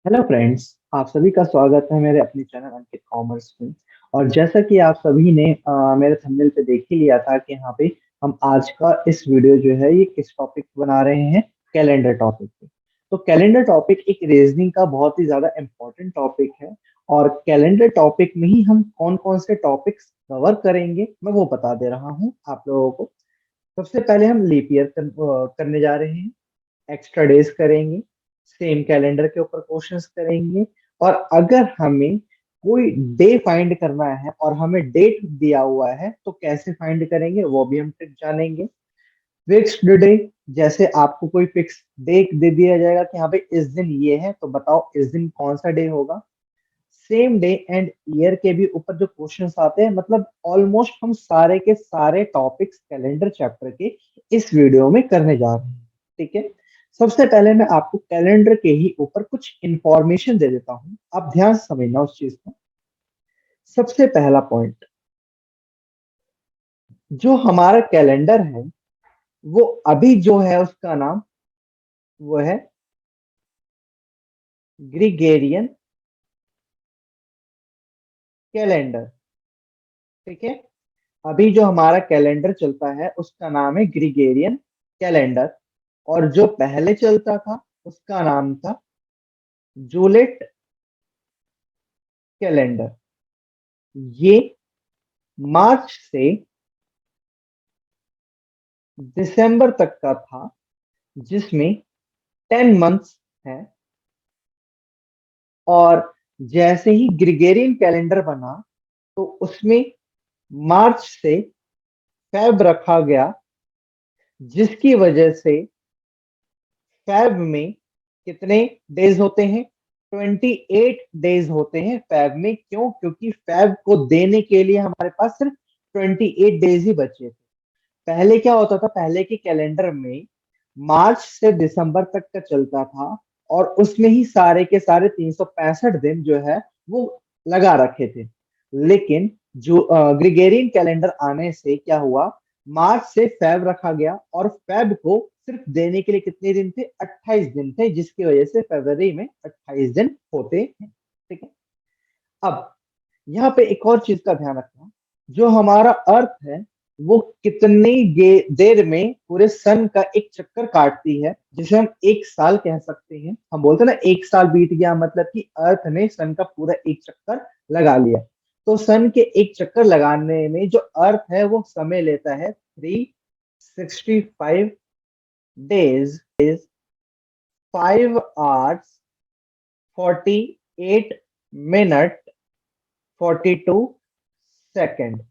Hello friends. आप सभी का स्वागत है मेरे अपने चैनल अंकित कॉमर्स में। और जैसा कि आप सभी ने मेरे थंबनेल पे देख ही लिया था कि यहाँ पे हम आज का इस वीडियो जो है ये किस टॉपिक बना रहे हैं। कैलेंडर टॉपिक पे। तो कैलेंडर टॉपिक एक रीजनिंग का बहुत ही ज्यादा इम्पोर्टेंट टॉपिक है। और कैलेंडर टॉपिक में ही हम कौन कौन से टॉपिक्स कवर करेंगे मैं वो बता दे रहा हूँ आप लोगों को। सबसे पहले हम लीप ईयर करने जा रहे हैं। एक्स्ट्रा डेज करेंगे। सेम कैलेंडर के ऊपर क्वेश्चंस करेंगे। और अगर हमें कोई डे फाइंड करना है और हमें डेट दिया हुआ है तो कैसे फाइंड करेंगे वो भी हम ट्रिक जानेंगे। Fixed day. जैसे आपको कोई फिक्स डे दे दिया जाएगा कि हाँ भाई इस दिन ये है तो बताओ इस दिन कौन सा डे होगा। सेम डे एंड ईयर के भी ऊपर जो क्वेश्चंस आते हैं मतलब ऑलमोस्ट हम सारे के सारे टॉपिक्स कैलेंडर चैप्टर के इस वीडियो में करने जा रहे हैं। ठीक है। सबसे पहले मैं आपको कैलेंडर के ही ऊपर कुछ इंफॉर्मेशन दे देता हूं, आप ध्यान से समझना उस चीज को। सबसे पहला पॉइंट, जो हमारा कैलेंडर है वो अभी जो है उसका नाम वो है ग्रिगेरियन कैलेंडर। ठीक है। अभी जो हमारा कैलेंडर चलता है उसका नाम है ग्रिगेरियन कैलेंडर। और जो पहले चलता था उसका नाम था जूलिट कैलेंडर। ये मार्च से दिसंबर तक का था, जिसमें 10 मंथ्स है। और जैसे ही ग्रिगोरियन कैलेंडर बना तो उसमें मार्च से फेब रखा गया, जिसकी वजह से फेब में कितने डेज होते हैं? 28 डेज होते हैं फेब में। क्यों? क्योंकि फेब को देने के लिए हमारे पास सिर्फ 28 डेज ही बचे थे। पहले क्या होता था, पहले के कैलेंडर में मार्च से दिसंबर तक का चलता था और उसमें ही सारे के सारे 365 दिन जो है वो लगा रखे थे। लेकिन जो ग्रिगोरियन कैलेंडर आने से क्या हुआ, मार्च से फेब रखा गया और फेब को सिर्फ देने के लिए कितने दिन थे? 28 दिन थे, जिसकी वजह से फरवरी में 28 दिन होते हैं। ठीक है। अब यहाँ पे एक और चीज का ध्यान रखना, जो हमारा अर्थ है वो कितनी देर में पूरे सन का एक चक्कर काटती है, जिसे हम एक साल कह सकते हैं। हम बोलते हैं ना एक साल बीत गया, मतलब कि अर्थ ने सन का पूरा एक चक्कर लगा लिया। तो सन के एक चक्कर लगाने में जो अर्थ है वो समय लेता है 365 डेज, 5 hours 48 minute 42 सेकेंड।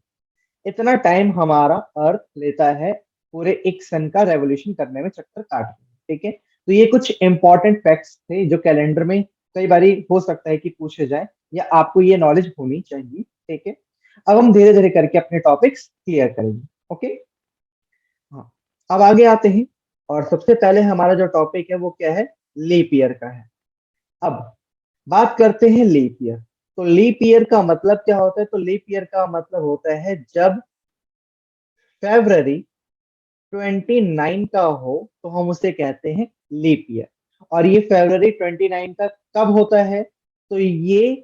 इतना टाइम हमारा अर्थ लेता है पूरे एक सन का रेवोल्यूशन करने में, चक्कर काटने में। ठीक है। तो ये कुछ इंपॉर्टेंट फैक्ट्स थे जो कैलेंडर में कई बारी हो सकता है कि पूछे जाए, या आपको ये नॉलेज होनी चाहिए। ठीक है। अब हम धीरे धीरे करके अपने टॉपिक्स क्लियर करेंगे। ओके। हाँ। अब आगे आते हैं। और सबसे पहले हमारा जो टॉपिक है वो क्या है? लीप ईयर का है। अब बात करते हैं लीप ईयर। तो लीप ईयर का मतलब क्या होता है? तो लीप ईयर का मतलब होता है जब फेब्रवरी 29 का हो तो हम उसे कहते हैं लीप ईयर। और ये फेब्रवरी 29 का कब होता है? तो ये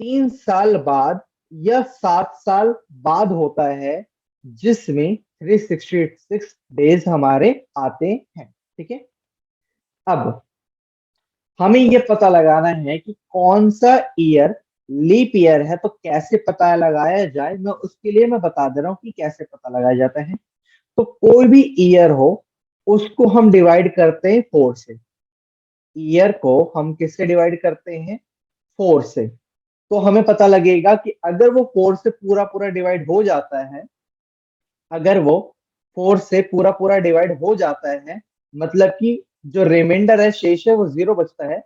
3 साल बाद या 7 साल बाद होता है, जिसमें 366 डेज हमारे आते हैं। ठीक है। अब हमें ये पता लगाना है कि कौन सा ईयर लीप ईयर है। तो कैसे पता लगाया जाए, मैं उसके लिए मैं बता दे रहा हूँ कि कैसे पता लगाया जाता है। तो कोई भी ईयर हो उसको हम डिवाइड करते हैं 4 से। ईयर को हम किससे डिवाइड करते हैं? 4 से। तो हमें पता लगेगा कि अगर वो 4 से पूरा पूरा डिवाइड हो जाता है, अगर वो 4 से पूरा पूरा डिवाइड हो जाता है, मतलब कि जो रिमाइंडर है, शेष है, वो 0 बचता है।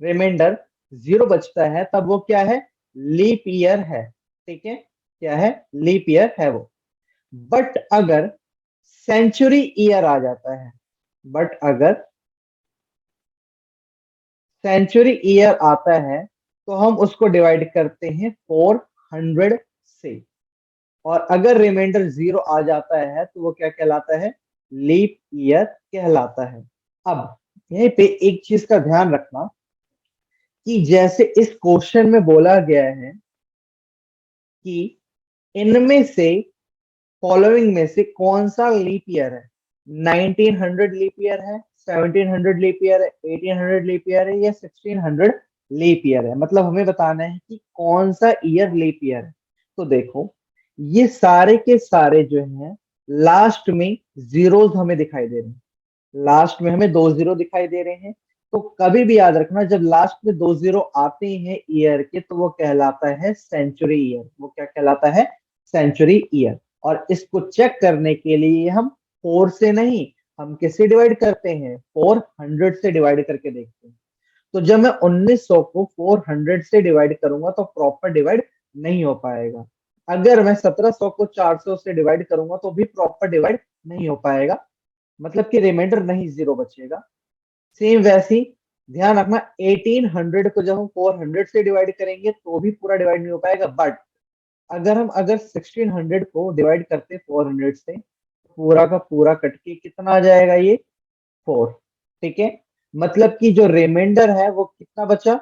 रिमाइंडर 0 बचता है, तब वो क्या है? लीप ईयर है। ठीक है। क्या है? लीप ईयर है वो। बट अगर सेंचुरी ईयर आ जाता है, बट अगर सेंचुरी ईयर आता है तो हम उसको डिवाइड करते हैं 400 से। और अगर रिमाइंडर 0 आ जाता है तो वो क्या कहलाता है? लीप ईयर कहलाता है। अब यहीं पे एक चीज का ध्यान रखना कि जैसे इस क्वेश्चन में बोला गया है कि इनमें से फॉलोइंग में से कौन सा लीप ईयर है, 1900 लीप ईयर है, 1700 लीप ईयर है, 1800 लीप ईयर है या 1600 लीप ईयर है। मतलब हमें बताना है कि कौन सा ईयर लीप ईयर है। तो देखो, ये सारे के सारे जो हैं लास्ट में जीरोस हमें दिखाई दे रहे हैं, लास्ट में हमें दो जीरो दिखाई दे रहे हैं। तो कभी भी याद रखना, जब लास्ट में दो जीरो आते हैं ईयर के तो वो कहलाता है सेंचुरी ईयर। वो क्या कहलाता है? Century year. और इसको चेक करने के लिए हम फोर से नहीं, हम किससे डिवाइड करते हैं? 400 से डिवाइड करके देखते हैं। तो जब मैं 1900 को 400 से डिवाइड करूंगा तो प्रॉपर डिवाइड नहीं हो पाएगा। अगर मैं 1700 को 400 से डिवाइड करूंगा तो भी प्रॉपर डिवाइड नहीं हो पाएगा, मतलब कि रिमाइंडर नहीं, जीरो बचेगा। सेम वैसे ही ध्यान रखना, 1800 को जब हम 400 से डिवाइड करेंगे तो भी पूरा डिवाइड नहीं हो पाएगा। बट अगर 1600 को डिवाइड करते 400 से, पूरा का पूरा कट के कितना आ जाएगा? ये 4। ठीक है, मतलब कि जो रिमाइंडर है वो कितना बचा?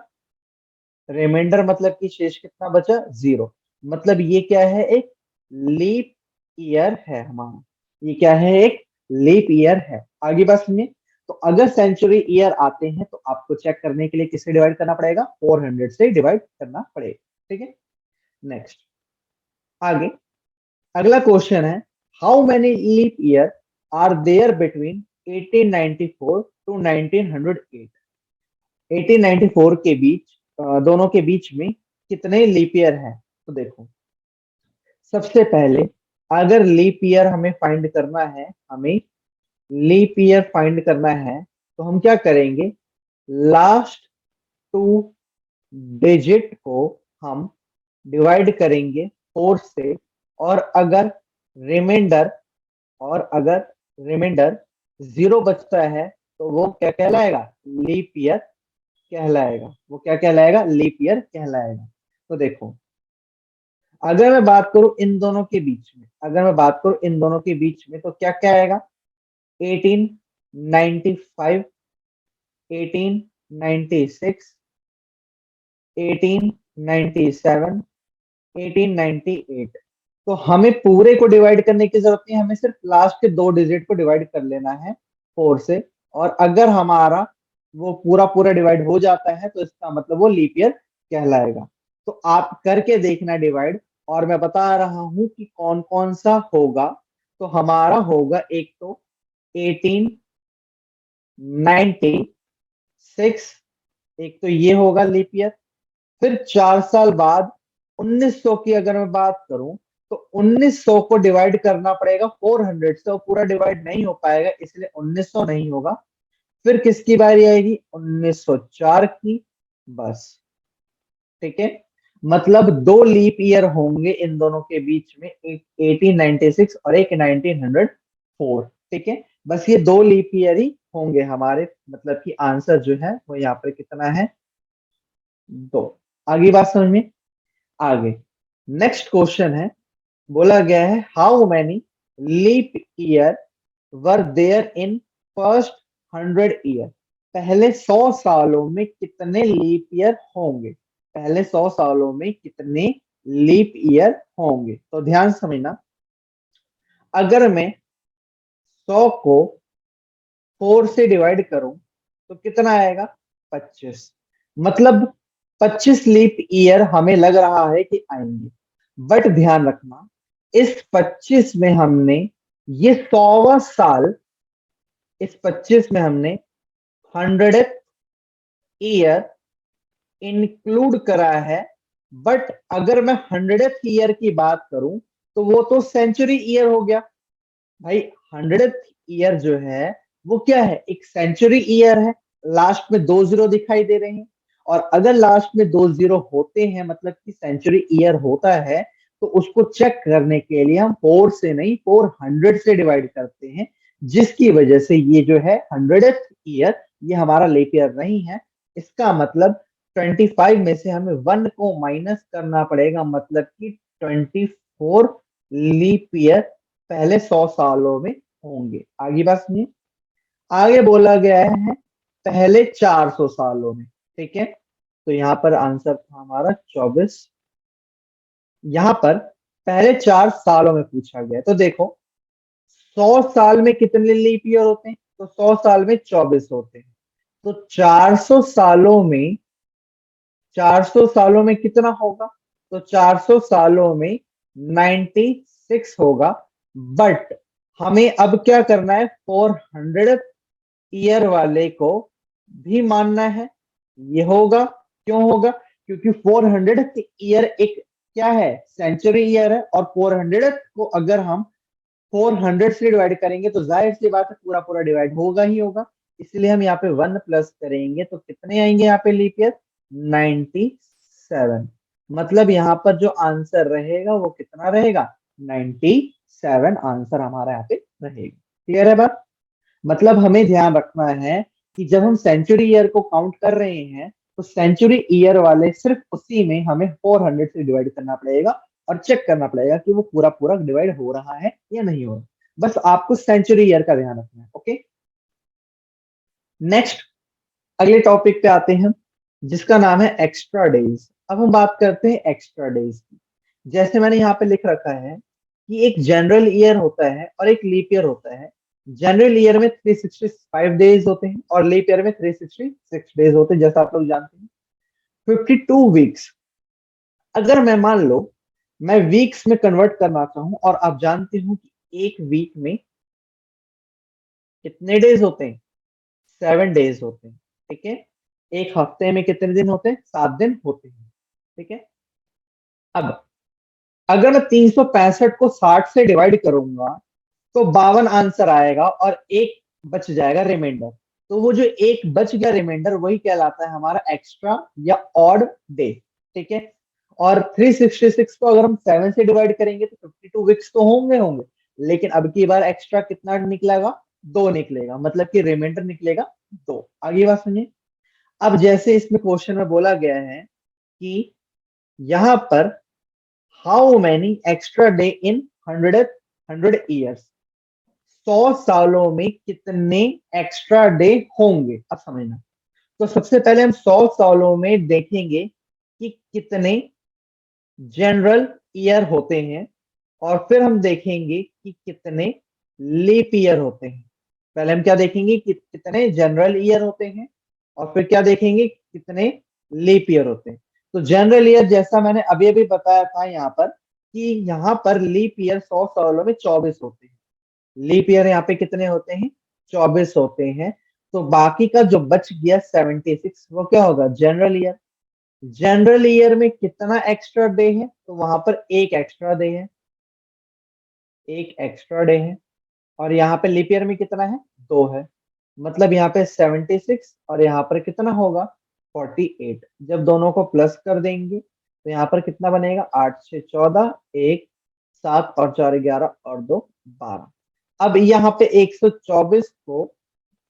रिमाइंडर मतलब कि शेष कितना बचा? जीरो। मतलब ये क्या है? एक लीप ईयर है हमारा। ये क्या है? एक लीप ईयर है। आगे बात सुनिए। तो अगर सेंचुरी ईयर आते हैं तो आपको चेक करने के लिए किससे डिवाइड करना पड़ेगा? 400 से डिवाइड करना पड़ेगा। ठीक है, नेक्स्ट। आगे अगला क्वेश्चन है, how many leap year are there between 1894 to 1908? 1894 के बीच, दोनों के बीच में कितने लीप ईयर हैं? तो देखो, सबसे पहले अगर लीप ईयर हमें फाइंड करना है, हमें लीप ईयर फाइंड करना है, तो हम क्या करेंगे? लास्ट टू डिजिट को हम डिवाइड करेंगे फोर से। और अगर रिमाइंडर और अगर रिमाइंडर जीरो बचता है तो वो क्या कहलाएगा? लीप ईयर कहलाएगा। वो क्या कहलाएगा? लीप ईयर कहलाएगा। तो देखो, अगर मैं बात करूं इन दोनों के बीच में, अगर मैं बात करूं इन दोनों के बीच में तो क्या क्या आएगा? 1895, 1896, 1897, 1898। तो हमें पूरे को डिवाइड करने की जरूरत नहीं है, हमें सिर्फ लास्ट के दो डिजिट को डिवाइड कर लेना है फोर से। और अगर हमारा वो पूरा पूरा डिवाइड हो जाता है तो इसका मतलब वो लीप ईयर कहलाएगा। तो आप करके देखना डिवाइड, और मैं बता रहा हूं कि कौन कौन सा होगा। तो हमारा होगा एक तो 1896, एक तो ये होगा लीप ईयर। फिर 4 साल बाद 1900 की अगर मैं बात करूं तो 1900 को डिवाइड करना पड़ेगा 400 से, और पूरा डिवाइड नहीं हो पाएगा इसलिए 1900 नहीं होगा। फिर किसकी बारी आएगी? 1904 की। बस, ठीक है। मतलब दो लीप ईयर होंगे इन दोनों के बीच में, एक 1896 और एक 1904। ठीक है, बस ये दो लीप ईयर ही होंगे हमारे। मतलब कि आंसर जो है वो यहाँ पर कितना है? दो। आगे बात समझ में? आगे नेक्स्ट क्वेश्चन है, बोला गया है how many leap year were there in first 100 year? पहले 100 सालों में कितने लीप ईयर होंगे? पहले 100 सालों में कितने लीप ईयर होंगे? तो ध्यान से समझना, अगर मैं 100 को 4 से डिवाइड करूं तो कितना आएगा? 25। मतलब 25 लीप ईयर हमें लग रहा है कि आएंगे। बट ध्यान रखना, इस 25 में हमने ये 100वां साल, इस 25 में हमने 100th ईयर इंक्लूड करा है। बट अगर मैं 100th ईयर की बात करूं तो वो तो सेंचुरी ईयर हो गया। भाई 100th ईयर जो है वो क्या है? एक सेंचुरी ईयर है। लास्ट में दो जीरो दिखाई दे रहे हैं, और अगर लास्ट में दो जीरो होते हैं मतलब कि सेंचुरी ईयर होता है, तो उसको चेक करने के लिए हम फोर से नहीं 400 से डिवाइड करते हैं। जिसकी वजह से ये जो है 100th ईयर, ये हमारा लीप ईयर नहीं है। इसका मतलब 25 में से हमें वन को माइनस करना पड़ेगा, मतलब कि 24 लीप ईयर पहले 100 सालों में होंगे। आगे बात सुनिए, आगे बोला गया है पहले 400 सालों में। ठीक है, तो यहाँ पर आंसर था हमारा 24। यहाँ पर पहले 4 सालों में पूछा गया, तो देखो 100 साल में कितने लीप ईयर होते हैं, तो 100 साल में 24 होते हैं। तो 400 सालों में कितना होगा, तो 400 सालों में 96 होगा। बट हमें अब क्या करना है, 400 ईयर वाले को भी मानना है। ये होगा, क्यों होगा, क्योंकि 400 ईयर एक क्या है, सेंचुरी ईयर है, और 400 को अगर हम 400 से डिवाइड करेंगे तो जाहिर सी बात है पूरा पूरा डिवाइड होगा ही होगा। इसलिए हम यहाँ पे 1 प्लस करेंगे तो कितने आएंगे यहाँ पे लीप ईयर, 97। मतलब यहाँ पर जो आंसर रहेगा वो कितना रहेगा, 97 आंसर हमारा यहाँ पे रहेगा। क्लियर है बात। मतलब हमें ध्यान रखना है कि जब हम सेंचुरी ईयर को काउंट कर रहे हैं तो सेंचुरी ईयर वाले सिर्फ उसी में हमें 400 से डिवाइड करना पड़ेगा और चेक करना पड़ेगा कि वो पूरा पूरा डिवाइड हो रहा है या नहीं हो रहा। बस आपको सेंचुरी ईयर का ध्यान रखना है। ओके, नेक्स्ट अगले टॉपिक पे आते हैं जिसका नाम है एक्स्ट्रा डेज। अब हम बात करते हैं एक्स्ट्रा डेज की। जैसे मैंने यहाँ पे लिख रखा है कि एक जनरल ईयर होता है और एक लीप ईयर होता है। जनरल ईयर में 365 डेज होते हैं और लीप ईयर में 366 डेज होते हैं, जैसा आप लोग जानते हैं। 52 वीक्स, अगर मैं मान लो मैं वीक्स में कन्वर्ट करना चाहूं, और आप जानते हो कि एक वीक में कितने डेज होते हैं, 7 डेज होते हैं। ठीक है, एक हफ्ते में कितने दिन होते हैं, 7 दिन होते हैं। ठीक है, अब अगर मैं 365 को 60 से डिवाइड करूंगा तो 52 आंसर आएगा और एक बच जाएगा रिमाइंडर। तो वो जो एक बच गया रिमाइंडर वही कहलाता है हमारा एक्स्ट्रा या ऑड डे। ठीक है, और 366 को अगर हम 7 से डिवाइड करेंगे तो 52 वीक्स तो होंगे होंगे, लेकिन अब की बार एक्स्ट्रा कितना निकलेगा, 2 निकलेगा, मतलब कि रिमाइंडर निकलेगा 2। आगे बात सुनिए। अब जैसे इसमें क्वेश्चन में बोला गया है कि यहाँ पर how many extra day in 100 years, 100 सालों में कितने एक्स्ट्रा डे होंगे। अब समझना, तो सबसे पहले हम 100 सालों में देखेंगे कि कितने जनरल ईयर होते हैं, और फिर हम देखेंगे कि कितने लीप ईयर होते हैं। पहले हम क्या देखेंगे कि कितने जनरल ईयर होते हैं, और फिर क्या देखेंगे कितने लीप ईयर होते हैं। तो जनरल ईयर जैसा मैंने अभी अभी बताया था यहाँ पर कि यहाँ पर लीप ईयर 100 सालों में 24 होते हैं। लीप ईयर यहाँ पे कितने होते हैं, 24 होते हैं। तो बाकी का जो बच गया 76 वो क्या होगा, जनरल ईयर। जनरल ईयर में कितना एक्स्ट्रा डे है, तो वहां पर एक एक्स्ट्रा डे है, एक एक्स्ट्रा डे है। और यहाँ पे लीप ईयर में कितना है, 2 है। मतलब यहाँ पे 76 और यहाँ पर कितना होगा, 48। जब दोनों को प्लस कर देंगे तो यहाँ पर कितना बनेगा, 8 6 14, 1 7 और 4 11 और 2 12। अब यहाँ पे 124 को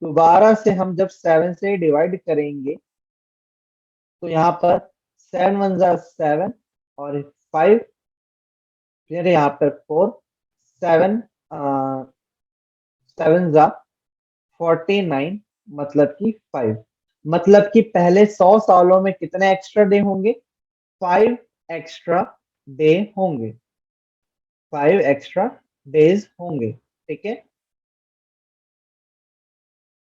दोबारा से हम जब 7 से डिवाइड करेंगे तो यहाँ पर 7 1 जा 7 और 5, फिर यहाँ पर 4, 7 7 जा 49, मतलब कि 5। मतलब कि पहले 100 सालों में कितने एक्स्ट्रा डे होंगे, 5 एक्स्ट्रा डे होंगे, 5 एक्स्ट्रा डेज होंगे। ठीक है,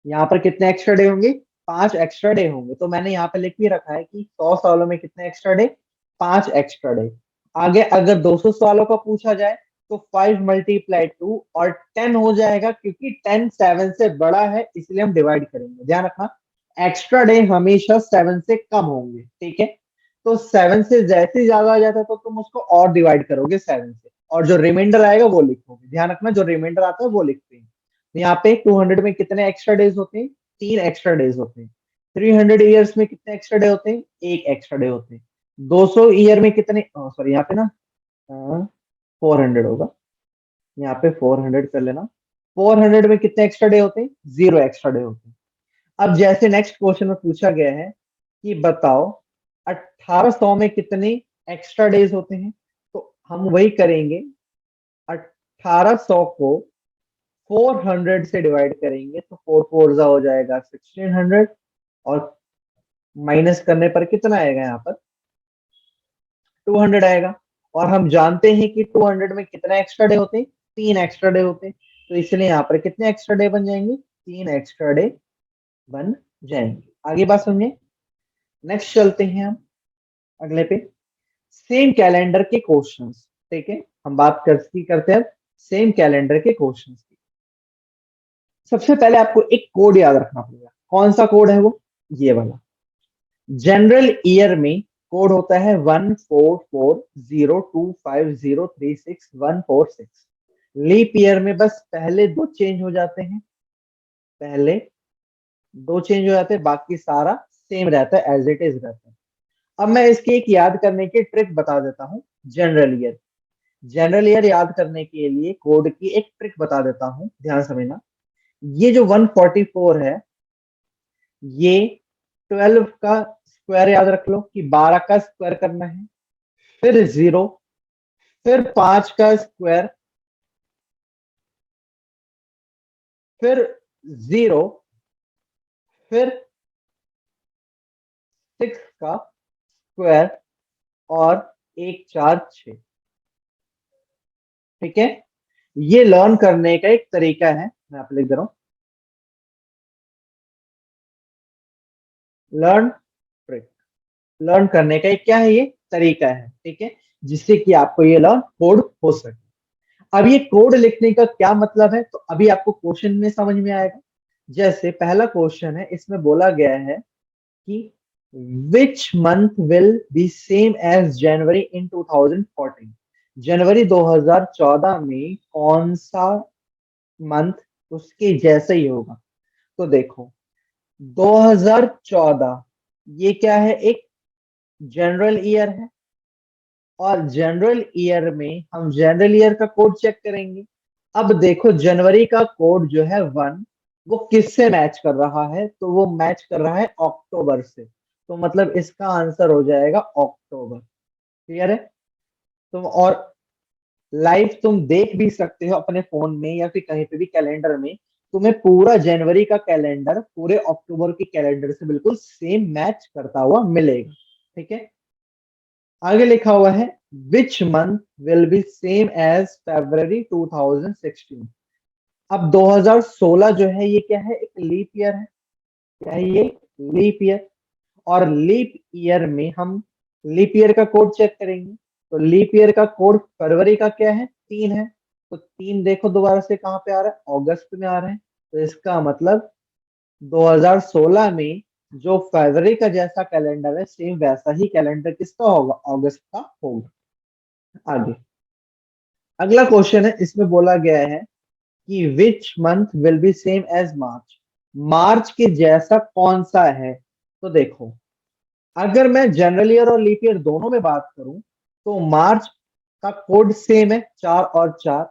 यहाँ पर कितने एक्स्ट्रा डे होंगे, 5 एक्स्ट्रा डे होंगे। तो मैंने यहाँ पे लिख भी रखा है कि 100 सालों में कितने एक्स्ट्रा डे, 5 एक्स्ट्रा डे। आगे अगर 200 सालों का पूछा जाए तो 5 मल्टीप्लाई 2 और 10 हो जाएगा, क्योंकि 10 7 से बड़ा है इसलिए हम डिवाइड करेंगे। ध्यान रखना, एक्स्ट्रा डे हमेशा 7 से कम होंगे। ठीक है, तो 7 से जैसे ही ज्यादा आ जाता है तो तुम उसको और डिवाइड करोगे 7 से, और जो रिमाइंडर आएगा वो लिखोगे। ध्यान रखना, जो रिमाइंडर आता है वो लिखते हैं। तो यहाँ पे 200 में कितने एक्स्ट्रा डेज होते हैं, 3 एक्स्ट्रा डेज होते हैं। 300 ईयर्स में कितने एक्स्ट्रा डे होते हैं, एक एक्स्ट्रा डे होते हैं। 200 ईयर में कितने, सॉरी यहाँ पे ना 400 होगा, यहाँ पे 400 कर लेना। 400 में कितने एक्स्ट्रा डे होते हैं, 0 एक्स्ट्रा डे होते हैं। अब जैसे नेक्स्ट क्वेश्चन में पूछा गया है कि बताओ 1800 में कितने एक्स्ट्रा डेज होते हैं, तो हम वही करेंगे। 1800 को 400 से डिवाइड करेंगे तो 4 4 हो जाएगा 1600, और माइनस करने पर कितना आएगा यहाँ पर 200 आएगा। और हम जानते हैं कि 200 में कितने एक्स्ट्रा डे होते हैं, 3 एक्स्ट्रा डे होते हैं। तो इसलिए यहाँ पर कितने एक्स्ट्रा डे बन जाएंगे, 3 एक्स्ट्रा डे बन जाएंगे। आगे बात सुनिए, नेक्स्ट चलते हैं हम अगले पे, सेम कैलेंडर के क्वेश्चंस। ठीक है, हम बात करते हैं सेम कैलेंडर के क्वेश्चंस की। सबसे पहले आपको एक कोड याद रखना पड़ेगा। कौन सा कोड है वो, ये वाला। जनरल ईयर में कोड होता है 144025036 लीप ईयर में बस पहले दो चेंज हो जाते हैं, पहले दो चेंज हो जाते हैं, बाकी सारा सेम रहता है, एज इट इज रहता है। अब मैं इसकी एक याद करने की ट्रिक बता देता हूँ। जनरल ईयर याद करने के लिए कोड की एक ट्रिक बता देता हूँ, ध्यान समझना। ये जो 144 है, ये 12 का स्क्वायर याद रख लो कि 12 का स्क्वायर करना है, फिर 0, फिर 5 का स्क्वायर, फिर 0, फिर 6 का स्क्वायर, और 1 4 6। ठीक है, ये लर्न करने का एक तरीका है, मैं आप लिख दे रहा हूं, लर्न ट्रिक। लर्न करने का एक क्या है, ये तरीका है। ठीक है, जिससे कि आपको ये लर्न कोड हो सके। अब ये कोड लिखने का क्या मतलब है, तो अभी आपको क्वेश्चन में समझ में आएगा। जैसे पहला क्वेश्चन है, इसमें बोला गया है कि which month will be same as January in 2014। जनवरी 2014 में कौन सा मंथ उसके जैसा ही होगा। तो देखो 2014 ये क्या है, एक जनरल ईयर है, और जनरल ईयर में हम जनरल ईयर का कोड चेक करेंगे। अब देखो जनवरी का कोड जो है 1, वो किससे मैच कर रहा है, तो वो मैच कर रहा है अक्टूबर से। तो मतलब इसका आंसर हो जाएगा अक्टूबर। क्लियर है। तुम और लाइव तुम देख भी सकते हो अपने फोन में या फिर कहीं पे भी कैलेंडर में, तुम्हें पूरा जनवरी का कैलेंडर पूरे अक्टूबर के कैलेंडर से बिल्कुल सेम मैच करता हुआ मिलेगा। ठीक है, आगे लिखा हुआ है which month will be same as February 2016। अब 2016 जो है ये क्या है, एक लीप ईयर है। क्या है ये, लीप ईयर। और लीप ईयर में हम लीप ईयर का कोड चेक करेंगे। तो लीप ईयर का कोड फरवरी का क्या है, 3 है। तो 3 देखो दोबारा से कहाँ पे आ रहा है, अगस्त में आ रहा है। तो इसका मतलब 2016 में जो फरवरी का जैसा कैलेंडर है, सेम वैसा ही कैलेंडर किसका होगा, अगस्त का होगा। आगे अगला क्वेश्चन है, इसमें बोला गया है कि which month will be same as March. मार्च के जैसा कौन सा है। तो देखो अगर मैं जनरल ईयर और लीप ईयर दोनों में बात करूं, तो मार्च का कोड सेम है, 4 और 4।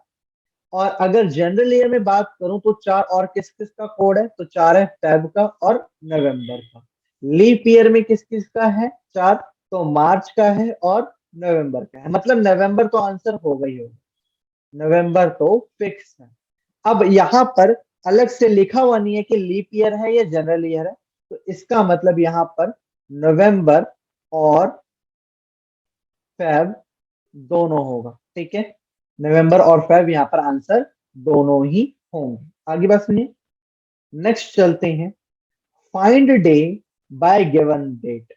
और अगर जनरल ईयर में बात करूं तो 4 और किस किस का कोड है, तो 4 है फेब का और नवंबर का। लीप ईयर में किस किस का है, 4, तो मार्च का है और नवंबर का है। मतलब नवंबर तो आंसर होगा ही होगा, नवंबर तो फिक्स है। अब यहाँ पर अलग से लिखा हुआ नहीं है कि लीप ईयर है या जनरल ईयर है, तो इसका मतलब यहाँ पर नवंबर और फेब दोनों होगा। ठीक है, नवंबर और फेब यहाँ पर आंसर दोनों ही होंगे। आगे बात सुनिए, नेक्स्ट चलते हैं, find day by given date.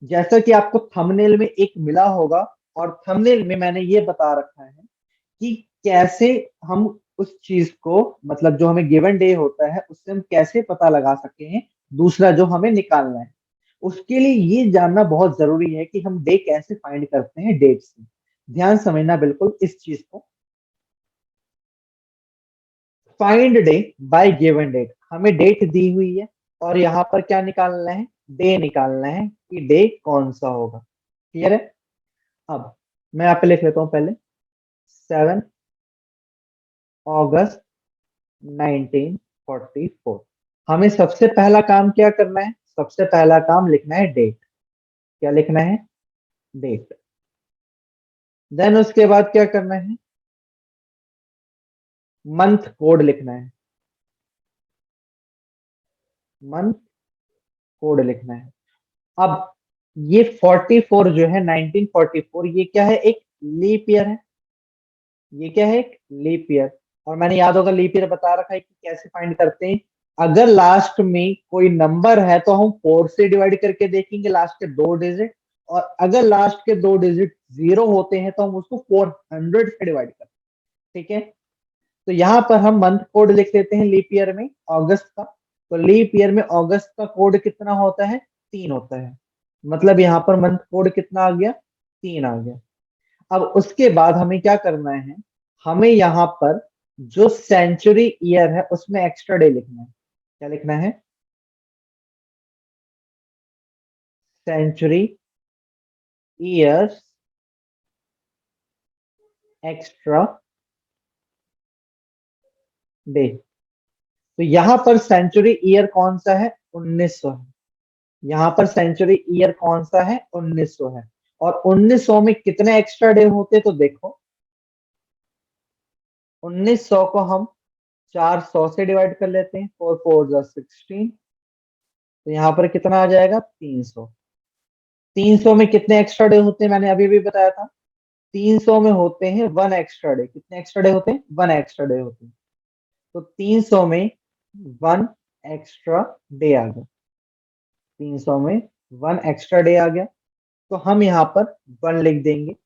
जैसा कि आपको थंबनेल में एक मिला होगा, और थंबनेल में मैंने ये बता रखा है कि कैसे हम उस चीज को, मतलब जो हमें गिवन डे होता है उससे हम कैसे पता लगा सकते हैं दूसरा जो हमें निकालना है। उसके लिए ये जानना बहुत जरूरी है कि हम डे कैसे फाइंड करते हैं डेट से। ध्यान समझना बिल्कुल इस चीज को। Find day by given date, हमें डेट दी हुई है और यहाँ पर क्या निकालना है, डे निकालना है कि डे कौन सा होगा। क्लियर है। अब मैं यहाँ पे लिख लेता हूँ पहले 7 अगस्त 1944। हमें सबसे पहला काम क्या करना है, सबसे पहला काम लिखना है डेट। क्या लिखना है, डेट। देन उसके बाद क्या करना है, मंथ कोड लिखना है, मंथ कोड लिखना है। अब ये 44 जो है 1944, ये क्या है, एक लीप ईयर है। ये क्या है, एक लीप ईयर। और मैंने याद होगा लीप ईयर बता रखा है कि कैसे फाइंड करते हैं। अगर लास्ट में कोई नंबर है तो हम 4 से डिवाइड करके देखेंगे लास्ट के 2 डिजिट। और अगर लास्ट के 2 डिजिट 0 होते हैं तो हम उसको 400 से डिवाइड करते हैं। ठीक है। तो यहाँ पर हम मंथ कोड लिख देते हैं लीप ईयर में अगस्त का। तो लीप ईयर में अगस्त का कोड कितना होता है, 3 होता है। मतलब यहाँ पर मंथ कोड कितना आ गया, 3 आ गया। अब उसके बाद हमें क्या करना है, हमें यहाँ पर जो सेंचुरी ईयर है उसमें एक्स्ट्रा डे लिखना है। क्या लिखना है, सेंचुरी ईयर्स एक्स्ट्रा डे। तो यहाँ पर सेंचुरी ईयर कौन सा है, 1900 है। यहाँ पर सेंचुरी ईयर कौन सा है, 1900 है। और 1900 में कितने एक्स्ट्रा डे होते, तो देखो 1900 को हम 400 से डिवाइड कर लेते हैं, 4 4 16। तो यहाँ पर कितना आ जाएगा, 300। 300 में कितने एक्स्ट्रा डे होते हैं, मैंने अभी भी बताया था। 300 में होते हैं 1 एक्स्ट्रा डे। कितने एक्स्ट्रा डे होते हैं, 1 एक्स्ट्रा डे होते हैं। तो 300 में 1 एक्स्ट्रा डे आ गया। 300 में 1 एक्स्ट्रा डे आ गया। तो हम यहाँ पर 1 लिख देंगे।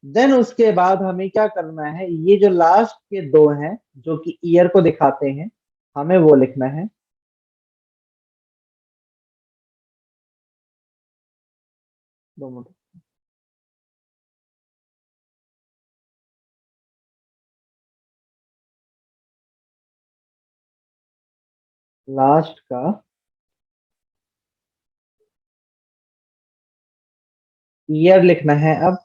देन उसके बाद हमें क्या करना है, ये जो लास्ट के 2 हैं जो कि ईयर को दिखाते हैं, हमें वो लिखना है। 2 मिनट। लास्ट का ईयर लिखना है अब।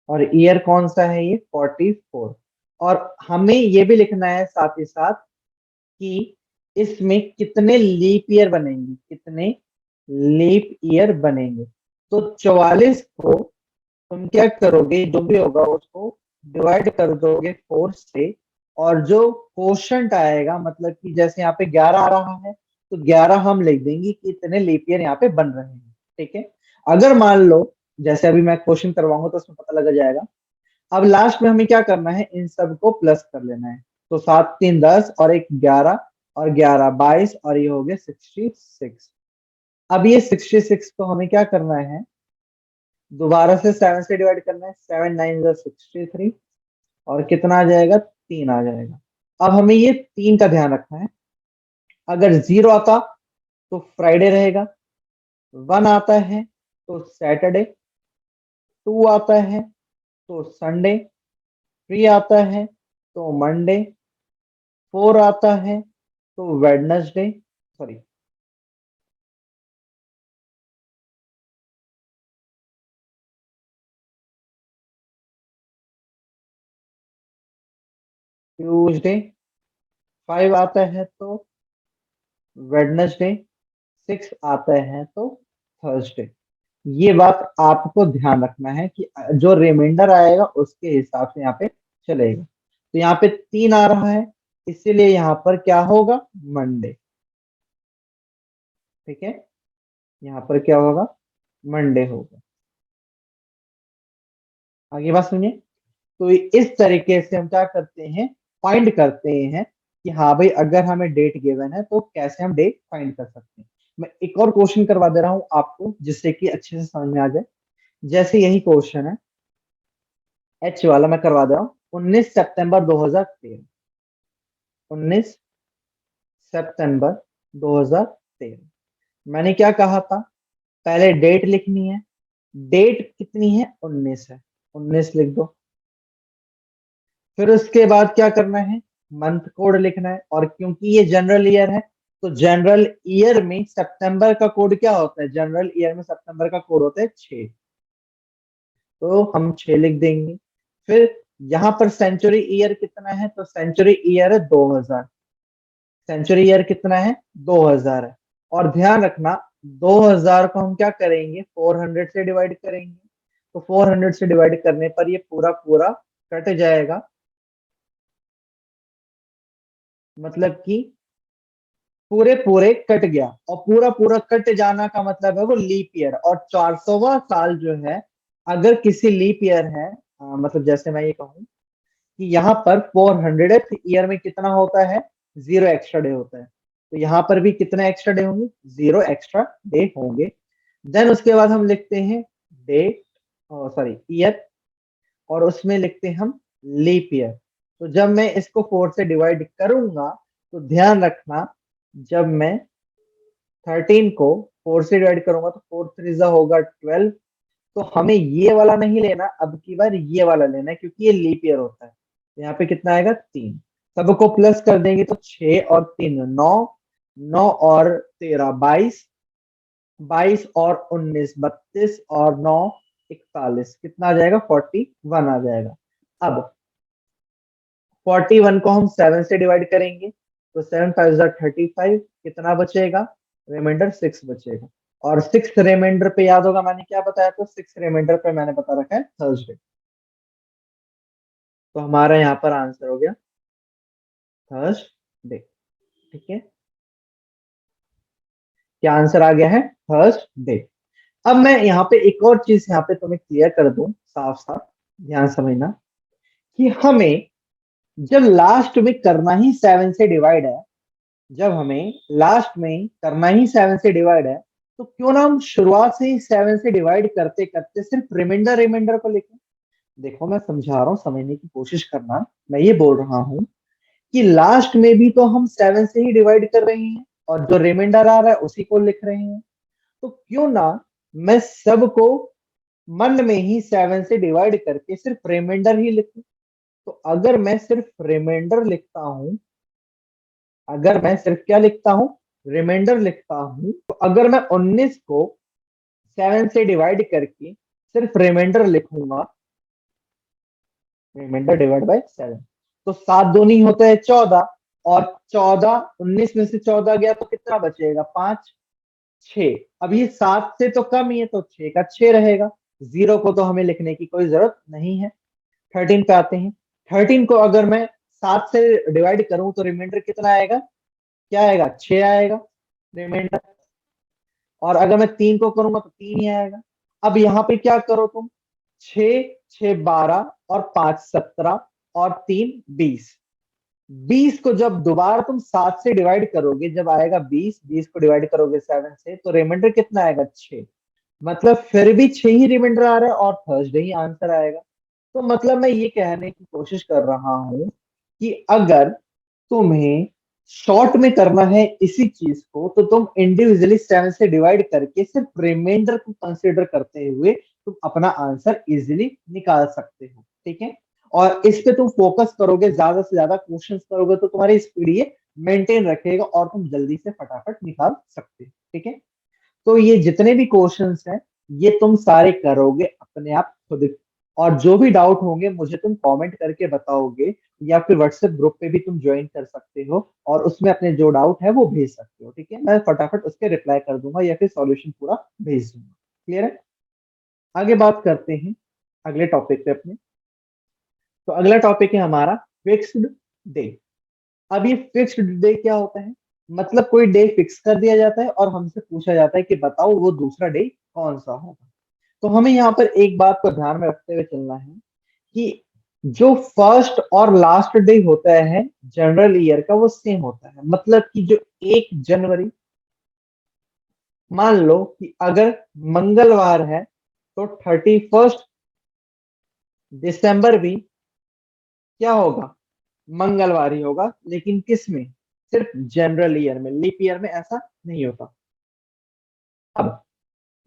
और ईयर कौन सा है, ये 44। और हमें ये भी लिखना है साथ ही साथ कि इसमें कितने लीप ईयर बनेंगे, कितने लीप ईयर बनेंगे। तो 44 को तुम क्या करोगे, जो भी होगा उसको डिवाइड कर दोगे 4 से। और जो कोशंट आएगा, मतलब कि जैसे यहाँ पे 11 आ रहा है, तो 11 हम लिख देंगे कि इतने लीप ईयर यहाँ पे बन रहे हैं। ठीक है। अगर मान लो, जैसे अभी मैं क्वेश्चन करवाऊंगा तो उसमें पता लग जाएगा। अब लास्ट में हमें क्या करना है, इन सबको प्लस कर लेना है। तो 7 3 10 और एक 11, और 11 22, और ये हो गया 66। अब ये 66 को हमें क्या करना है, दोबारा से 7 से डिवाइड करना है। 7 9 63। और कितना आ जाएगा, 3 आ जाएगा। अब हमें ये 3 का ध्यान रखना है। अगर 0 आता तो फ्राइडे रहेगा, 1 आता है तो सैटरडे, 2 आता है तो संडे, 3 आता है तो मंडे, 4 आता है तो वेडनेसडे, सॉरी, ट्यूसडे, 5 आता है तो वेडनेसडे, 6 आता है तो थर्सडे। ये बात आपको ध्यान रखना है कि जो रिमाइंडर आएगा उसके हिसाब से यहाँ पे चलेगा। तो यहाँ पे 3 आ रहा है, इसीलिए यहाँ पर क्या होगा, मंडे। ठीक है। यहाँ पर क्या होगा, मंडे होगा। आगे बात सुनिए। तो इस तरीके से हम क्या करते हैं, फाइंड करते हैं कि हाँ भाई अगर हमें डेट गिवन है तो कैसे हम डेट फाइंड कर सकते हैं। मैं एक और क्वेश्चन करवा दे रहा हूँ आपको जिससे कि अच्छे से समझ में आ जाए। जैसे यही क्वेश्चन है, एच वाला मैं करवा दे रहा हूँ। 19 सितंबर 2013, 19 सितंबर 2013। मैंने क्या कहा था, पहले डेट लिखनी है। डेट कितनी है, 19 है, 19 लिख दो। फिर उसके बाद क्या करना है, मंथ कोड लिखना है। और क्योंकि ये जनरल ईयर है, तो जनरल ईयर में सितंबर का कोड क्या होता है, जनरल ईयर में सितंबर का कोड होता है 6। तो हम 6 लिख देंगे। फिर यहाँ पर सेंचुरी ईयर कितना है, तो सेंचुरी ईयर है 2000। सेंचुरी ईयर कितना है, 2000 है। और ध्यान रखना, 2000 को हम क्या करेंगे, 400 से डिवाइड करेंगे। तो 400 से डिवाइड करने पर ये पूरा पूरा कट जाएगा। मतलब कि पूरे पूरे कट गया, और पूरा पूरा कट जाना का मतलब है वो लीप ईयर। और 400वां साल जो है, अगर किसी लीप ईयर है, मतलब जैसे मैं ये कहूँ कि यहाँ पर 400th ईयर में कितना होता है, 0 एक्स्ट्रा डे होता है। तो यहाँ पर भी कितने एक्स्ट्रा डे होंगे, 0 एक्स्ट्रा डे होंगे। देन उसके बाद हम लिखते हैं डेट, सॉरी ईयर, और उसमें लिखते हैं हम लीप ईयर। तो जब मैं इसको 4 से डिवाइड करूंगा, तो ध्यान रखना, जब मैं 13 को 4 से डिवाइड करूंगा तो 4 3 होगा 12। तो हमें ये वाला नहीं लेना, अब की बार ये वाला लेना है, क्योंकि ये लीप ईयर होता है। तो यहाँ पे कितना आएगा, 3। सबको प्लस कर देंगे तो 6 और 3 9, 9 और 13 22, 22 और 19 32, और 9 41, कितना आ जाएगा, 41 आ जाएगा। अब 41 को हम 7 से डिवाइड करेंगे, तो 7 5 35, कितना बचेगा, रिमाइंडर 6 बचेगा। और 6 रिमाइंडर पे याद होगा मैंने क्या बताया, तो 6 रिमाइंडर पे मैंने बता रखा है थर्सडे। तो हमारा यहाँ पर आंसर हो गया थर्सडे। ठीक है, क्या आंसर आ गया है, थर्सडे। अब मैं यहाँ पे एक और चीज यहाँ पे तुम्हें क्लियर कर दूं, साफ साफ ध्यान समझना, कि हमें जब लास्ट में करना ही 7 से डिवाइड है, जब हमें लास्ट में करना ही 7 से डिवाइड है, तो क्यों ना हम शुरुआत से ही 7 से डिवाइड करते करते सिर्फ रिमाइंडर रिमाइंडर को लिखें। देखो मैं समझा रहा हूँ, समझने की कोशिश करना। मैं ये बोल रहा हूँ कि लास्ट में भी तो हम 7 से ही डिवाइड कर रहे हैं, और जो रिमाइंडर आ रहा है उसी को लिख रहे हैं। तो क्यों ना मैं सबको मन में ही 7 से डिवाइड करके सिर्फ रिमाइंडर ही लिखूं। तो अगर मैं सिर्फ रिमाइंडर लिखता हूं, अगर मैं सिर्फ क्या लिखता हूं, रिमाइंडर लिखता हूं, तो अगर मैं 19 को 7 से डिवाइड करके सिर्फ रिमाइंडर लिखूंगा, रिमाइंडर डिवाइड बाय 7, तो 7 दूनी होता है 14, और 14 19 में से 14 गया तो कितना बचेगा, 5 6। अब ये 7 से तो कम ही है, तो 6 का 6 रहेगा। जीरो को तो हमें लिखने की कोई जरूरत नहीं है। 13 पे आते हैं। 13 को अगर मैं 7 से डिवाइड करूं तो रिमाइंडर कितना आएगा, क्या आएगा, 6 आएगा रिमाइंडर। और अगर मैं 3 को करूंगा तो 3 ही आएगा। अब यहाँ पे क्या करो तुम, 6 6 12 और 5 17 और 3 20। 20 को जब दोबारा तुम 7 से डिवाइड करोगे, जब आएगा 20, 20 को डिवाइड करोगे 7 से, तो रिमाइंडर कितना आएगा, 6। मतलब फिर भी 6 ही रिमाइंडर आ रहा है, और थर्सडे ही आंसर आएगा। तो मतलब मैं ये कहने की कोशिश कर रहा हूं कि अगर तुम्हें शॉर्ट में करना है इसी चीज को, तो तुम इंडिविजुअली 7 से डिवाइड करके सिर्फ रिमाइंडर को कंसीडर करते हुए तुम अपना आंसर इजीली निकाल सकते हो। ठीक है, और इस पे तुम फोकस करोगे, ज्यादा से ज्यादा क्वेश्चंस करोगे, तो तुम्हारी स्पीड ये मेंटेन रखेगा और तुम जल्दी से फटाफट निकाल सकते हो। ठीक है, तो ये जितने भी क्वेश्चंस हैं, ये तुम सारे करोगे अपने आप खुद। और जो भी डाउट होंगे मुझे तुम कमेंट करके बताओगे, या फिर व्हाट्सएप ग्रुप पे भी तुम ज्वाइन कर सकते हो, और उसमें अपने जो डाउट है वो भेज सकते हो। ठीक है, मैं फटाफट उसके रिप्लाई कर दूंगा, या फिर सॉल्यूशन पूरा भेज दूंगा। क्लियर है, आगे बात करते हैं अगले टॉपिक पे अपने। तो अगला टॉपिक है हमारा फिक्स्ड डे। अब ये फिक्स्ड डे क्या होता है, मतलब कोई डे फिक्स कर दिया जाता है और हमसे पूछा जाता है कि बताओ वो दूसरा डे कौन सा होगा। तो हमें यहाँ पर एक बात को ध्यान में रखते हुए चलना है कि जो फर्स्ट और लास्ट डे होता है जनरल ईयर का, वो सेम होता है। मतलब कि जो 1 जनवरी, मान लो कि अगर मंगलवार है, तो 31 दिसंबर भी क्या होगा, मंगलवार ही होगा। लेकिन किस में, सिर्फ जनरल ईयर में, लीप ईयर में ऐसा नहीं होता। अब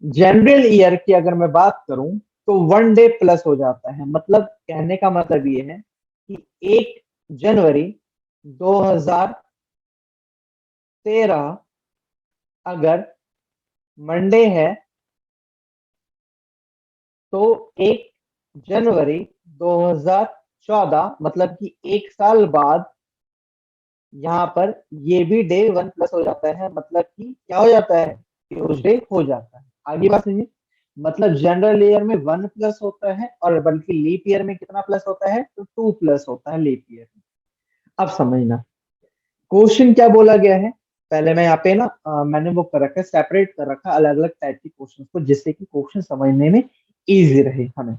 जनरल ईयर की अगर मैं बात करूं, तो 1 डे प्लस हो जाता है। मतलब कहने का मतलब ये है कि 1 जनवरी 2013 अगर मंडे है, तो 1 जनवरी 2014, मतलब कि 1 साल बाद, यहाँ पर ये भी डे 1 प्लस हो जाता है। मतलब कि क्या हो जाता है, ट्यूसडे हो जाता है। आगे बात सुनिए, मतलब जनरल ईयर में 1 प्लस होता है, और बल्कि लीप ईयर में कितना प्लस होता है, तो 2 प्लस होता है लीप ईयर में। अब समझना, क्वेश्चन क्या बोला गया है, पहले मैं यहाँ पे ना मैंने वो कर रखा है, सेपरेट कर रखा अलग अलग टाइप के क्वेश्चन को, जिससे कि क्वेश्चन समझने में इजी रहे हमें।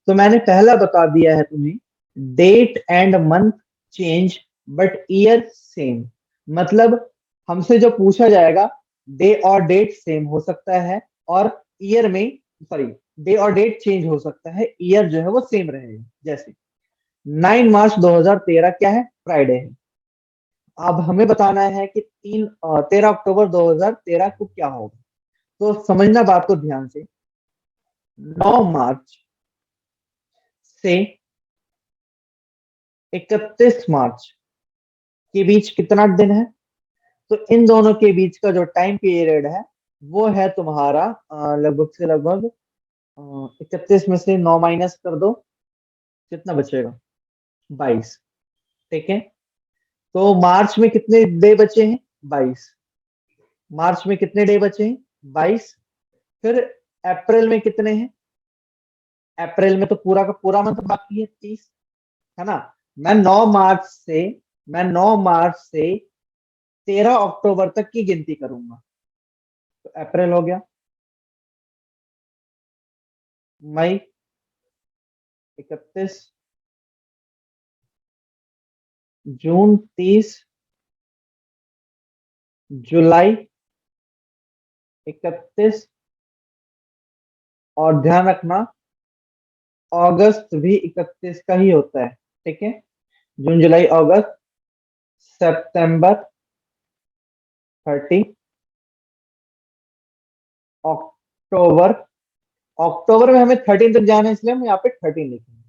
तो मैंने पहला बता दिया है तुम्हें, date and month change but year same. मतलब हमसे जो पूछा जाएगा, डे और डेट सेम हो सकता है, और ईयर में, सॉरी, डे और डेट चेंज हो सकता है, ईयर जो है वो सेम रहेगा। जैसे 9 मार्च 2013 क्या है, फ्राइडे है। अब हमें बताना है कि 13 अक्टूबर 2013 को क्या होगा। तो समझना बात को ध्यान से, 9 मार्च से 31 मार्च के बीच कितना दिन है। तो इन दोनों के बीच का जो टाइम पीरियड है वो है तुम्हारा लगभग से लगभग 31 में से 9 माइनस कर दो, कितना बचेगा, 22। ठीक है, तो मार्च में कितने डे बचे हैं, 22। मार्च में कितने डे बचे हैं, 22। फिर अप्रैल में कितने हैं, अप्रैल में तो पूरा का पूरा मंथ बाकी है, 30, है ना। मैं 9 मार्च से मैं 9 मार्च से 13 अक्टूबर तक की गिनती करूंगा। तो अप्रैल हो गया, मई 31, जून 30, जुलाई 31, और ध्यान रखना अगस्त भी 31 का ही होता है। ठीक है, जून जुलाई अगस्त, सितंबर 30, अक्टूबर, अक्टूबर में हमें 13 तक जाना है, इसलिए हम यहाँ पे 13 लिखेंगे।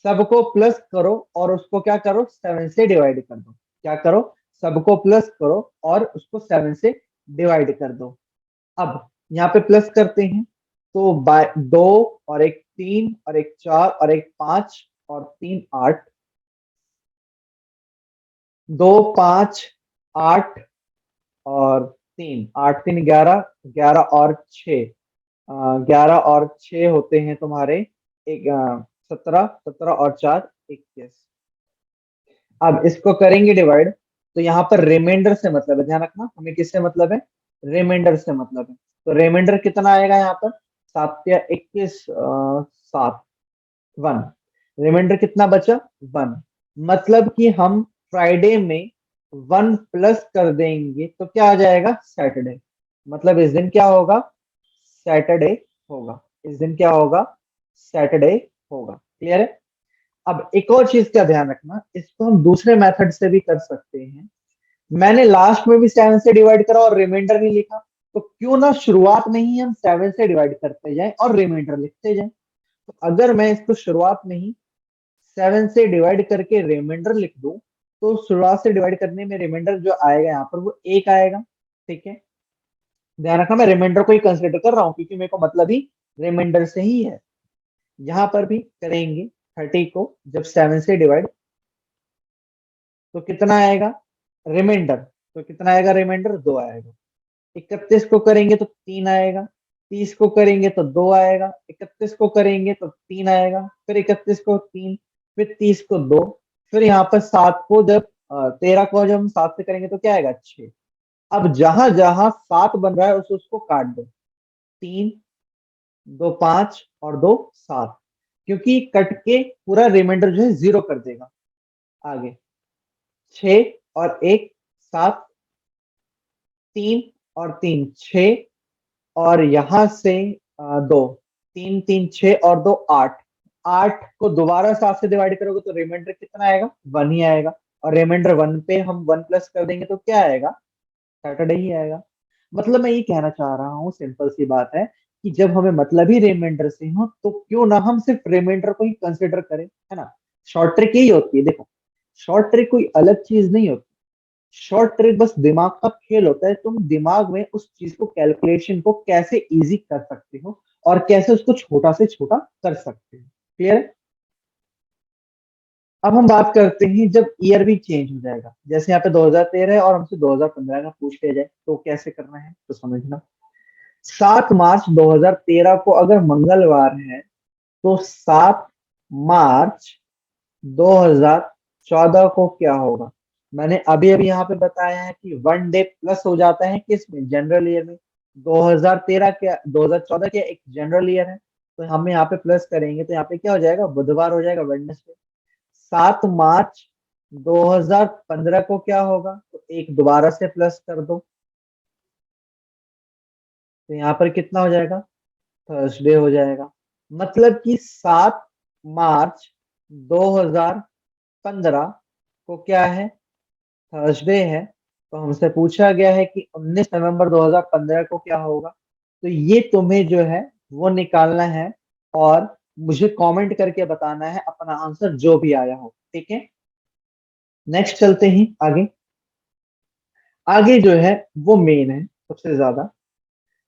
सबको प्लस करो और उसको क्या करो, 7 से डिवाइड कर दो। क्या करो, सबको प्लस करो और उसको 7 से डिवाइड कर दो। अब यहाँ पे प्लस करते हैं, तो बाय 2 और एक 3 और एक 4 और एक 5 और 3 8, 2 5 8 और 3 8 3 11, 11 और 6, 11 और 6 होते हैं तुम्हारे एक 17, 17 और 4 21। अब इसको करेंगे डिवाइड, तो यहाँ पर रिमाइंडर से मतलब है, ध्यान रखना हमें किससे मतलब है, रिमाइंडर से मतलब है। तो रिमाइंडर कितना आएगा यहाँ पर, 7 या 21, 7, 1। रिमाइंडर कितना बचा, 1। मतलब कि हम फ्राइडे में 1 प्लस कर देंगे तो क्या आ जाएगा, सैटरडे। मतलब इस दिन क्या होगा, सैटरडे होगा। इस दिन क्या होगा, सैटरडे होगा। क्लियर है। अब एक और चीज का ध्यान रखना, इसको हम दूसरे मेथड से भी कर सकते हैं। मैंने लास्ट में भी 7 से डिवाइड करा और रिमाइंडर नहीं लिखा, तो क्यों ना शुरुआत में ही हम 7 से डिवाइड करते जाएं और रिमाइंडर लिखते जाएं। तो अगर मैं इसको शुरुआत में ही 7 से डिवाइड करके रिमाइंडर लिख दूं, तो शुरुआत से डिवाइड करने में रिमाइंडर जो आएगा यहाँ पर वो 1 आएगा। ठीक है, ध्यान रखना मैं रिमाइंडर को ही कंसिडर कर रहा हूँ, क्योंकि मेरे को मतलब ही रिमाइंडर से ही है। यहाँ पर भी करेंगे 30 को जब 7 से डिवाइड, तो कितना आएगा रिमाइंडर, तो कितना आएगा रिमाइंडर, 2 आएगा। 31 को करेंगे तो 3 आएगा, 30 को करेंगे तो 2 आएगा, 31 को करेंगे तो 3 आएगा, फिर 31 को 3, फिर 30 को 2, फिर यहाँ पर 7 को जब 13 को जब हम 7 से करेंगे तो क्या आएगा, 6। अब जहां जहां 7 बन रहा है उसको काट दो, 3, 2 5 और 2 7, क्योंकि कट के पूरा रिमाइंडर जो है 0 कर देगा। आगे 6 और 1 7, 3 और 3 6, और यहां से 2, 3 3 6 और 2 8, 8 को दोबारा 7 से डिवाइड करोगे तो रिमाइंडर कितना आएगा, 1 ही आएगा। और रिमाइंडर 1 पे हम 1 प्लस कर देंगे तो क्या आएगा, सैटरडे ही आएगा। मतलब मैं ये कहना चाह रहा हूँ, सिंपल सी बात है कि जब हमें मतलब ही रिमाइंडर से हो तो क्यों ना हम सिर्फ रिमाइंडर को ही कंसिडर करें, है ना। शॉर्ट ट्रिक यही होती है, देखो शॉर्ट ट्रिक कोई अलग चीज नहीं होती। शॉर्ट ट्रिक बस दिमाग का खेल होता है, तुम दिमाग में उस चीज को, कैलकुलेशन को कैसे इजी कर सकते हो और कैसे उसको छोटा से छोटा कर सकते हो। क्लियर है। अब हम बात करते हैं जब ईयर भी चेंज हो जाएगा, जैसे यहाँ पे 2013 है और हमसे 2015 का पूछ लिया जाए तो कैसे करना है, तो समझना। 7 मार्च 2013 को अगर मंगलवार है, तो 7 मार्च 2014 को क्या होगा, मैंने अभी अभी यहाँ पे बताया है कि 1 डे प्लस हो जाता है किसमें, जनरल ईयर में। 2013 के 2014 के एक जनरल ईयर है, तो हम यहाँ पे प्लस करेंगे तो यहाँ पे क्या हो जाएगा, बुधवार हो जाएगा, वेडनेसडे। 7 मार्च 2015 को क्या होगा, तो एक दोबारा से प्लस कर दो, तो यहाँ पर कितना हो जाएगा, थर्सडे हो जाएगा। मतलब कि 7 मार्च 2015 को क्या है, थर्सडे है। तो हमसे पूछा गया है कि 19 नवंबर 2015 को क्या होगा। तो ये तुम्हें जो है वो निकालना है, और मुझे कमेंट करके बताना है अपना आंसर जो भी आया हो, ठीक है। नेक्स्ट चलते हैं आगे। आगे जो है वो मेन है सबसे ज्यादा।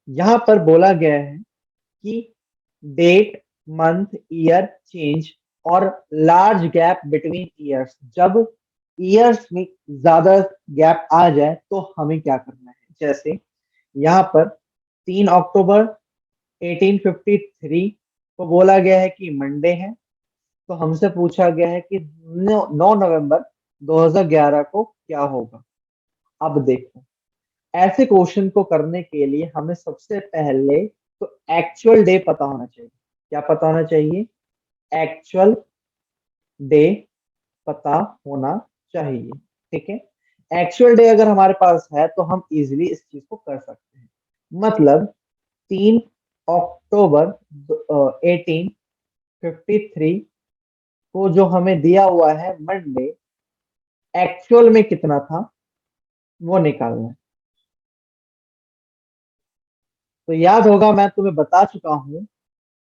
यहाँ पर बोला गया है कि डेट, मंथ, ईयर चेंज और लार्ज गैप बिटवीन ईयर्स, जब ईयर्स में ज्यादा गैप आ जाए तो हमें क्या करना है। जैसे यहाँ पर 3 अक्टूबर 1853 को बोला गया है कि मंडे है, तो हमसे पूछा गया है कि 9 नवंबर 2011 को क्या होगा। अब देखो, ऐसे क्वेश्चन को करने के लिए हमें सबसे पहले तो एक्चुअल डे पता होना चाहिए। क्या पता होना चाहिए, एक्चुअल डे पता होना चाहिए, ठीक है। एक्चुअल डे अगर हमारे पास है तो हम इजीली इस चीज को कर सकते हैं। मतलब 3 अक्टूबर 1853 को जो हमें दिया हुआ है मंडे, एक्चुअल में कितना था वो निकालना है। तो याद होगा मैं तुम्हें बता चुका हूं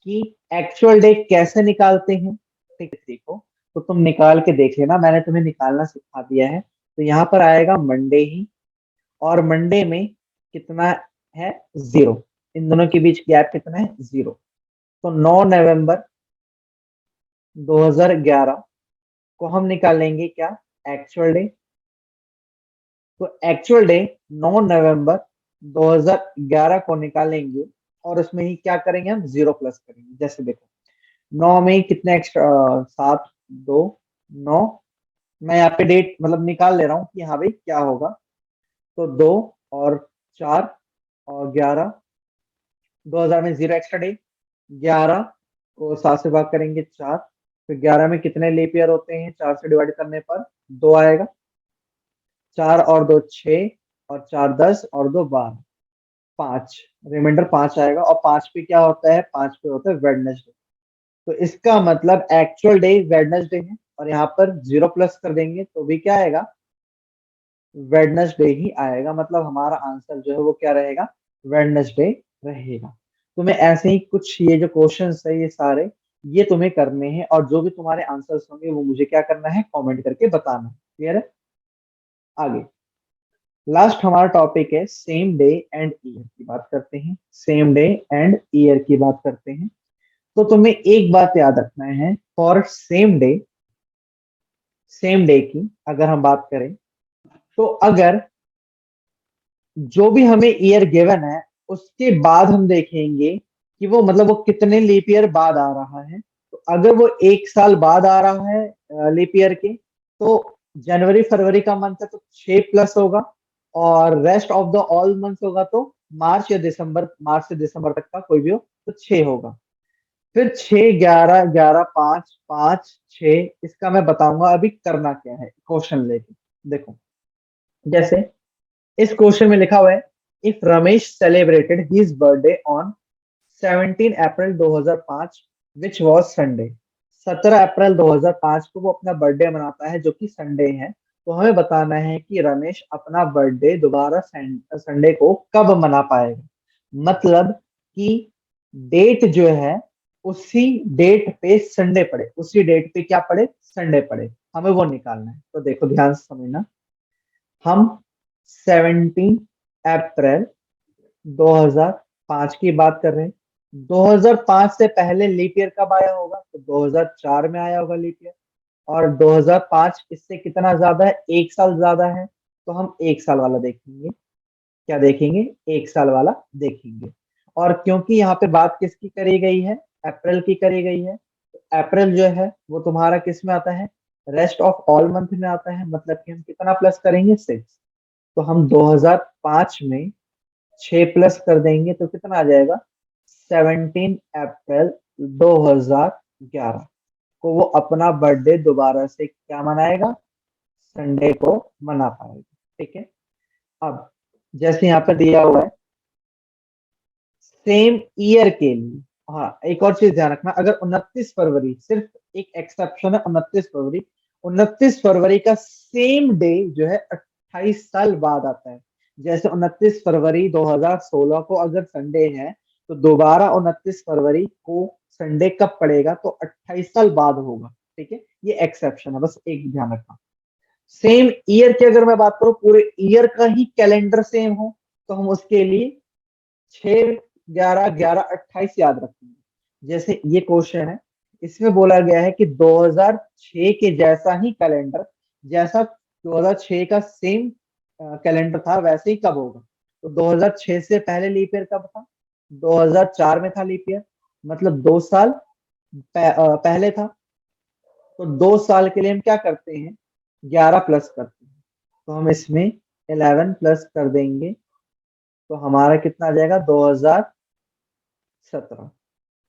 कि एक्चुअल डे कैसे निकालते हैं, ठीक है, देखो। तो तुम निकाल के देख लेना, मैंने तुम्हें निकालना सिखा दिया है। तो यहाँ पर आएगा मंडे ही, और मंडे में कितना है, 0। इन दोनों के बीच गैप कितना है, 0। तो 9 नवंबर 2011 को हम निकालेंगे क्या, एक्चुअल डे। तो एक्चुअल डे 9 नवंबर 2011 को निकालेंगे, और उसमें ही क्या करेंगे, हम 0 प्लस करेंगे। जैसे देखो, 9 में कितने एक्स्ट्रा, 7, 2, 9। मैं यहाँ पे डेट मतलब निकाल ले रहा हूँ कि हाँ भाई क्या होगा। तो 2 और 4 और 11, 2000 में 0 एक्स्ट्रा डे। 11 को 7 से भाग करेंगे, 4। फिर 11 में कितने लीप ईयर होते हैं, 4 से डिवाइड करने पर 2 आएगा। 4 और 2 6, और 4 10, और 2 12, 5। रिमाइंडर 5 आएगा, और 5 पे क्या होता है, 5 पे होता है वेडनेसडे। तो इसका मतलब एक्चुअल डे वेडनेसडे है, और यहाँ पर 0 प्लस कर देंगे तो भी क्या आएगा, वेडनेसडे ही आएगा। मतलब हमारा आंसर जो है वो क्या रहेगा, वेडनेसडे रहेगा। तुम्हें ऐसे ही कुछ ये जो क्वेश्चंस है ये सारे, ये तुम्हें करने हैं, और जो भी तुम्हारे आंसर्स होंगे वो मुझे क्या करना है, कमेंट करके बताना है। क्लियर है। आगे लास्ट हमारा टॉपिक है सेम डे एंड ईयर की बात करते हैं। सेम डे एंड ईयर की बात करते हैं। तो तुम्हें एक बात याद रखना है, फॉर सेम डे की अगर हम बात करें, तो अगर जो भी हमें ईयर गिवन है उसके बाद हम देखेंगे कि वो मतलब वो कितने लीप ईयर बाद आ रहा है। तो अगर वो 1 साल बाद आ रहा है लीप ईयर के, तो जनवरी फरवरी का मंथ है तो 6 प्लस होगा, और rest of the all month होगा तो मार्च या दिसंबर, मार्च से दिसंबर तक का कोई भी हो तो 6 होगा। फिर 6 11 11 5 5 6, इसका मैं बताऊंगा अभी करना क्या है क्वेश्चन लेके। देखो, जैसे इस क्वेश्चन में लिखा हुआ है, if Ramesh celebrated his birthday on 17 April 2005 which was Sunday. 17 अप्रैल 2005 को वो अपना बर्थडे मनाता है जो कि संडे है। तो हमें बताना है कि रमेश अपना बर्थडे दोबारा संडे को कब मना पाएगा। मतलब कि डेट जो है उसी डेट पे संडे पड़े, उसी डेट पे क्या पड़े, संडे पड़े, हमें वो निकालना है। तो देखो ध्यान से समझना, हम 17 अप्रैल 2005 की बात कर रहे हैं। 2005 से पहले लीप ईयर कब आया होगा, तो 2004 में आया होगा लीप ईयर। और 2005 इससे कितना ज्यादा है, 1 साल ज्यादा है, तो हम 1 साल वाला देखेंगे। क्या देखेंगे, 1 साल वाला देखेंगे। और क्योंकि यहाँ पे बात किसकी करी गई है, अप्रैल की करी गई है, तो अप्रैल जो है वो तुम्हारा किस में आता है, रेस्ट ऑफ ऑल मंथ में आता है, मतलब कि हम कितना प्लस करेंगे 6। तो हम 2005 में 6 प्लस कर देंगे तो कितना आ जाएगा 17 अप्रैल 2011 को वो अपना बर्थडे दोबारा से क्या मनाएगा, संडे को मना पाएगा। ठीक है। अब जैसे यहाँ पे दिया हुआ है सेम ईयर के लिए, हाँ एक और चीज ध्यान रखना, अगर 29 फरवरी, सिर्फ एक एक्सेप्शन है 29 फरवरी, 29 फरवरी का सेम डे जो है 28 साल बाद आता है। जैसे 29 फरवरी 2016 को अगर संडे है तो दोबारा 29 फरवरी को संडे कब पड़ेगा, तो 28 साल बाद होगा। ठीक है, ये एक्सेप्शन है, बस एक ध्यान रखना। सेम ईयर की अगर मैं बात करूं, पूरे ईयर का ही कैलेंडर सेम हो, तो हम उसके लिए 6 11 11 28 याद रखेंगे। जैसे ये क्वेश्चन है, इसमें बोला गया है कि 2006 के जैसा ही कैलेंडर, जैसा 2006 का सेम कैलेंडर था वैसे ही कब होगा, तो 2006 से पहले लीप ईयर कब था, 2004 में था लीप ईयर, मतलब 2 साल पहले था। तो 2 साल के लिए हम क्या करते हैं, 11 प्लस करते हैं, तो हम इसमें 11 प्लस कर देंगे तो हमारा कितना आ जाएगा 2017।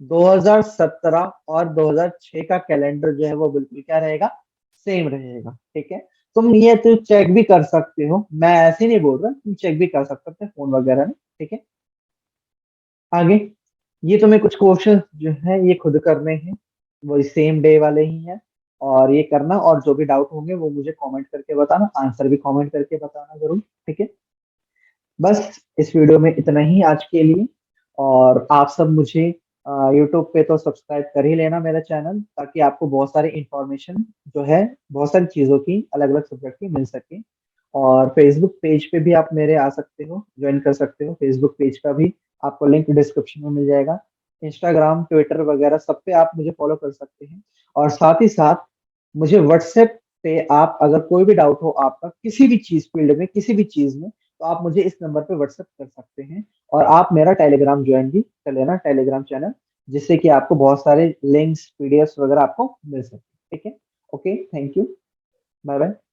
2017 और 2006 का कैलेंडर जो है वो बिल्कुल क्या रहेगा, सेम रहेगा। ठीक है, तुम ये तो चेक भी कर सकते हो, मैं ऐसे नहीं बोल रहा, तुम चेक भी कर सकते हो फोन वगैरह में। ठीक है, आगे ये तुम्हें कुछ क्वेश्चन जो है ये खुद करने हैं, वो सेम डे वाले ही हैं, और ये करना, और जो भी डाउट होंगे वो मुझे कमेंट करके बताना, आंसर भी कमेंट करके बताना जरूर। ठीक है, बस इस वीडियो में इतना ही आज के लिए। और आप सब मुझे यूट्यूब पे तो सब्सक्राइब कर ही लेना मेरा चैनल, ताकि आपको बहुत सारी इंफॉर्मेशन जो है, बहुत सारी चीज़ों की अलग अलग सब्जेक्ट की मिल सके। और फेसबुक पेज पे भी आप मेरे आ सकते हो, ज्वाइन कर सकते हो, फेसबुक पेज का भी आपको लिंक डिस्क्रिप्शन में मिल जाएगा। इंस्टाग्राम ट्विटर वगैरह सब पे आप मुझे फॉलो कर सकते हैं। और साथ ही साथ मुझे व्हाट्सएप पे आप अगर कोई भी डाउट हो आपका किसी भी चीज फील्ड में, किसी भी चीज में, तो आप मुझे इस नंबर पे व्हाट्सएप कर सकते हैं। और आप मेरा टेलीग्राम ज्वाइन भी कर लेना, टेलीग्राम चैनल, जिससे कि आपको बहुत सारे लिंक्स पीडीएफ वगैरह आपको मिल सके। ठीक है, okay, thank you, bye bye.